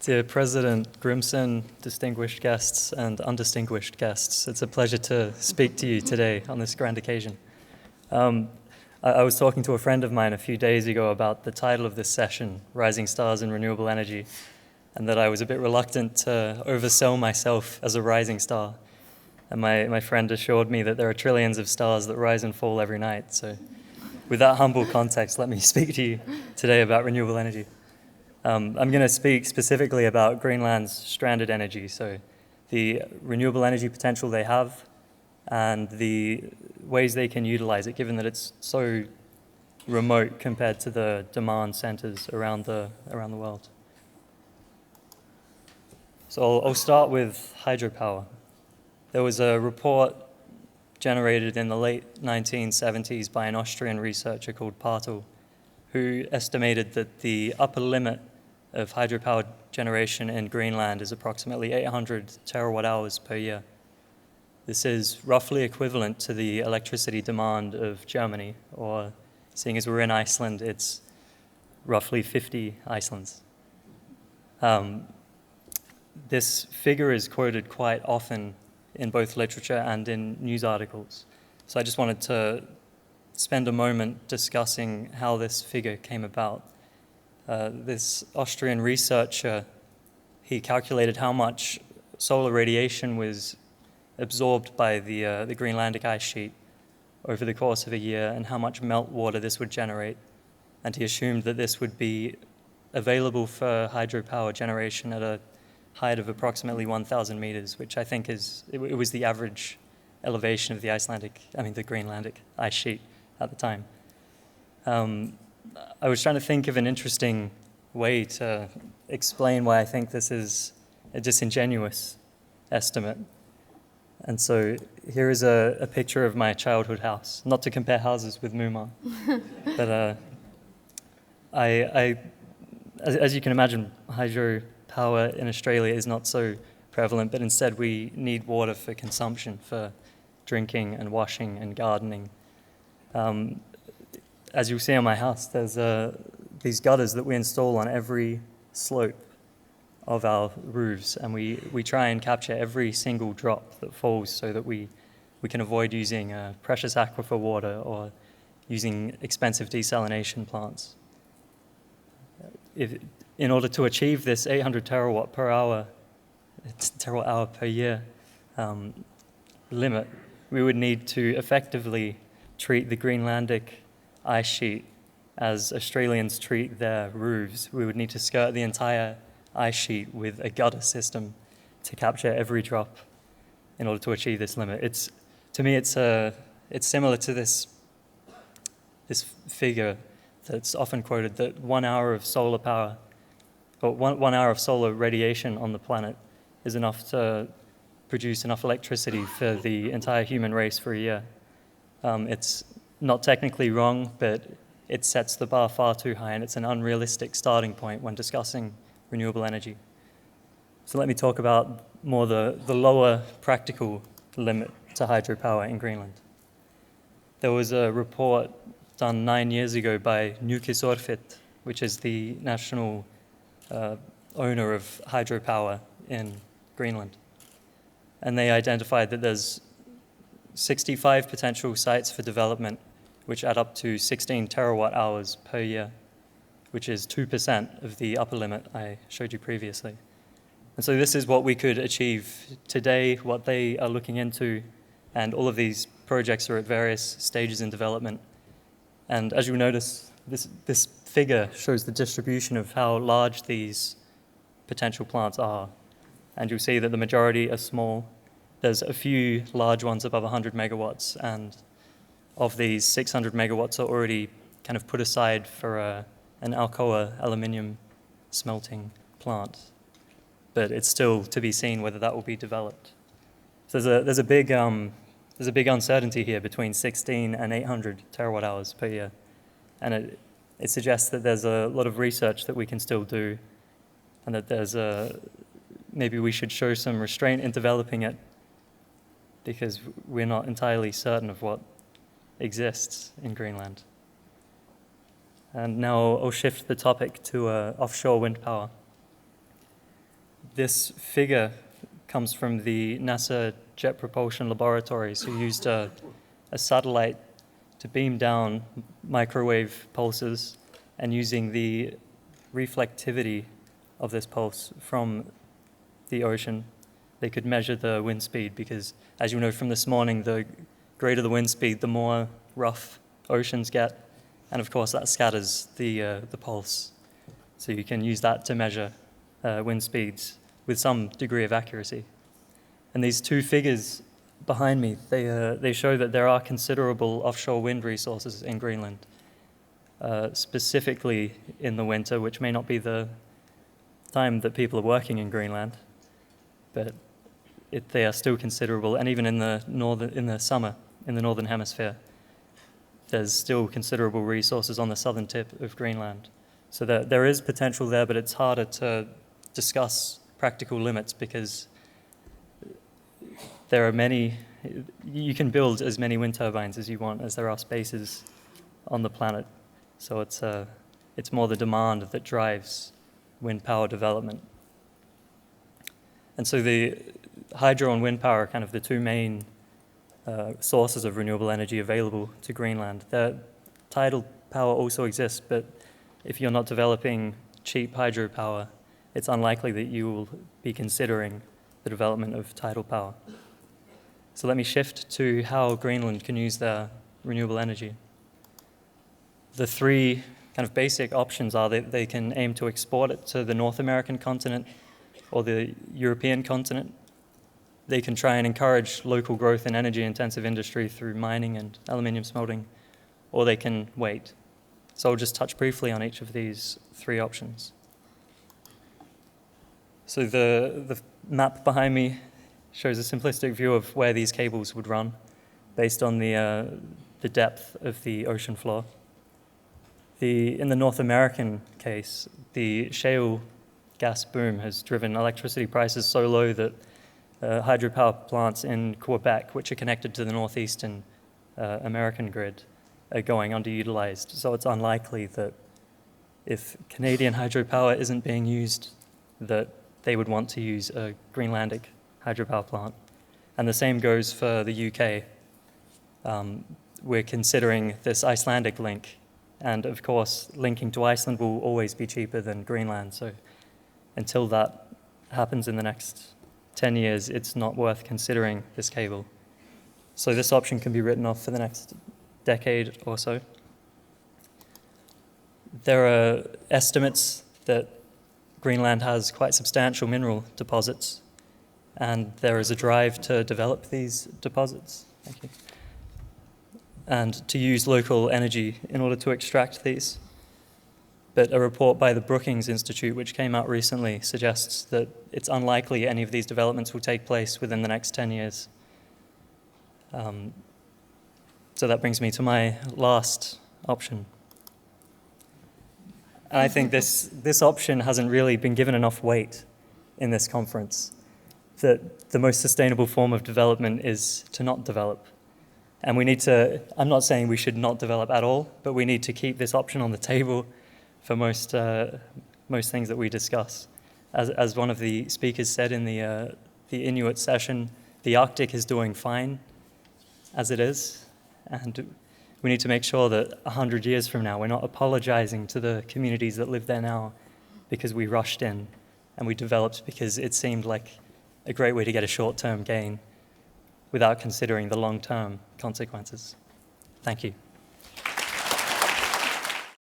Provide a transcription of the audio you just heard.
Dear President Grimson, distinguished guests and undistinguished guests, it's a pleasure to speak to you today on this grand occasion. I was talking to a friend of mine a few days ago about the title of this session, Rising Stars in Renewable Energy, and that I was a bit reluctant to oversell myself as a rising star. And my friend assured me that there are trillions of stars that rise and fall every night. So with that humble context, let me speak to you today about renewable energy. I'm going to speak specifically about Greenland's stranded energy, so the renewable energy potential they have and the ways they can utilize it, given that it's so remote compared to the demand centers around the world. So I'll start with hydropower. There was a report generated in the late 1970s by an Austrian researcher called Perkin, who estimated that the upper limit of hydropower generation in Greenland is approximately 800 terawatt hours per year. This is roughly equivalent to the electricity demand of Germany, or seeing as we're in Iceland, it's roughly 50 Icelands. This figure is quoted quite often in both literature and in news articles. So I just wanted to spend a moment discussing how this figure came about. This Austrian researcher, he calculated how much solar radiation was absorbed by the Greenlandic ice sheet over the course of a year and how much meltwater this would generate. And he assumed that this would be available for hydropower generation at a height of approximately 1,000 meters, which I think it was the average elevation of the Greenlandic ice sheet at the time. I was trying to think of an interesting way to explain why I think this is a disingenuous estimate. And so here is a picture of my childhood house, not to compare houses with Mumma, but as you can imagine, hydropower in Australia is not so prevalent, but instead we need water for consumption, for drinking and washing and gardening. As you'll see on my house, there's these gutters that we install on every slope of our roofs, and we try and capture every single drop that falls so that we can avoid using precious aquifer water or using expensive desalination plants. In order to achieve this 800 terawatt hour per year limit, we would need to effectively treat the Greenlandic ice sheet as Australians treat their roofs. We would need to skirt the entire ice sheet with a gutter system to capture every drop in order to achieve this limit. To me, it's similar to this figure that's often quoted, that 1 hour of solar power, or one hour of solar radiation on the planet is enough to produce enough electricity for the entire human race for a year. It's not technically wrong, but it sets the bar far too high, and it's an unrealistic starting point when discussing renewable energy. So let me talk about more the lower practical limit to hydropower in Greenland. There was a report done 9 years ago by Nukisorfit, which is the national owner of hydropower in Greenland. And they identified that there's 65 potential sites for development, which add up to 16 terawatt hours per year, which is 2% of the upper limit I showed you previously. And so this is what we could achieve today, what they are looking into, and all of these projects are at various stages in development. And as you'll notice, this figure shows the distribution of how large these potential plants are. And you'll see that the majority are small. There's a few large ones above 100 megawatts, and of these, 600 megawatts are already kind of put aside for an Alcoa aluminium smelting plant. But it's still to be seen whether that will be developed. So there's a big uncertainty here between 16 and 800 terawatt hours per year, and it suggests that there's a lot of research that we can still do, and that maybe we should show some restraint in developing it, because we're not entirely certain of what exists in Greenland. And now I'll shift the topic to offshore wind power. This figure comes from the NASA Jet Propulsion Laboratories, who used a satellite to beam down microwave pulses, and using the reflectivity of this pulse from the ocean, they could measure the wind speed, because as you know from this morning, the greater the wind speed, the more rough oceans get, and of course that scatters the pulse. So you can use that to measure wind speeds with some degree of accuracy. And these two figures behind me, they show that there are considerable offshore wind resources in Greenland, specifically in the winter, which may not be the time that people are working in Greenland, but they are still considerable. And even in the summer, in the northern hemisphere, there's still considerable resources on the southern tip of Greenland. So there is potential there, but it's harder to discuss practical limits, because there are you can build as many wind turbines as you want as there are spaces on the planet. So it's more the demand that drives wind power development. And so the hydro and wind power are kind of the two main sources of renewable energy available to Greenland. The tidal power also exists, but if you're not developing cheap hydropower, it's unlikely that you will be considering the development of tidal power. So let me shift to how Greenland can use their renewable energy. The three kind of basic options are that they can aim to export it to the North American continent or the European continent. They can try and encourage local growth in energy-intensive industry through mining and aluminium smelting, or they can wait. So I'll just touch briefly on each of these three options. So the map behind me shows a simplistic view of where these cables would run based on the depth of the ocean floor. In the North American case, the shale gas boom has driven electricity prices so low that hydropower plants in Quebec, which are connected to the northeastern American grid, are going underutilized. So it's unlikely that if Canadian hydropower isn't being used, that they would want to use a Greenlandic hydropower plant. And the same goes for the UK. We're considering this Icelandic link, and of course, linking to Iceland will always be cheaper than Greenland. So until that happens in the next 10 years, it's not worth considering this cable. So this option can be written off for the next decade or so. There are estimates that Greenland has quite substantial mineral deposits, and there is a drive to develop these deposits. Thank you. And to use local energy in order to extract these. But a report by the Brookings Institute, which came out recently, suggests that it's unlikely any of these developments will take place within the next 10 years. So that brings me to my last option. And I think this option hasn't really been given enough weight in this conference, that the most sustainable form of development is to not develop. And we need to, I'm not saying we should not develop at all, but we need to keep this option on the table for most things that we discuss. As one of the speakers said in the Inuit session, the Arctic is doing fine as it is, and we need to make sure that 100 years from now, we're not apologizing to the communities that live there now because we rushed in and we developed because it seemed like a great way to get a short-term gain without considering the long-term consequences. Thank you.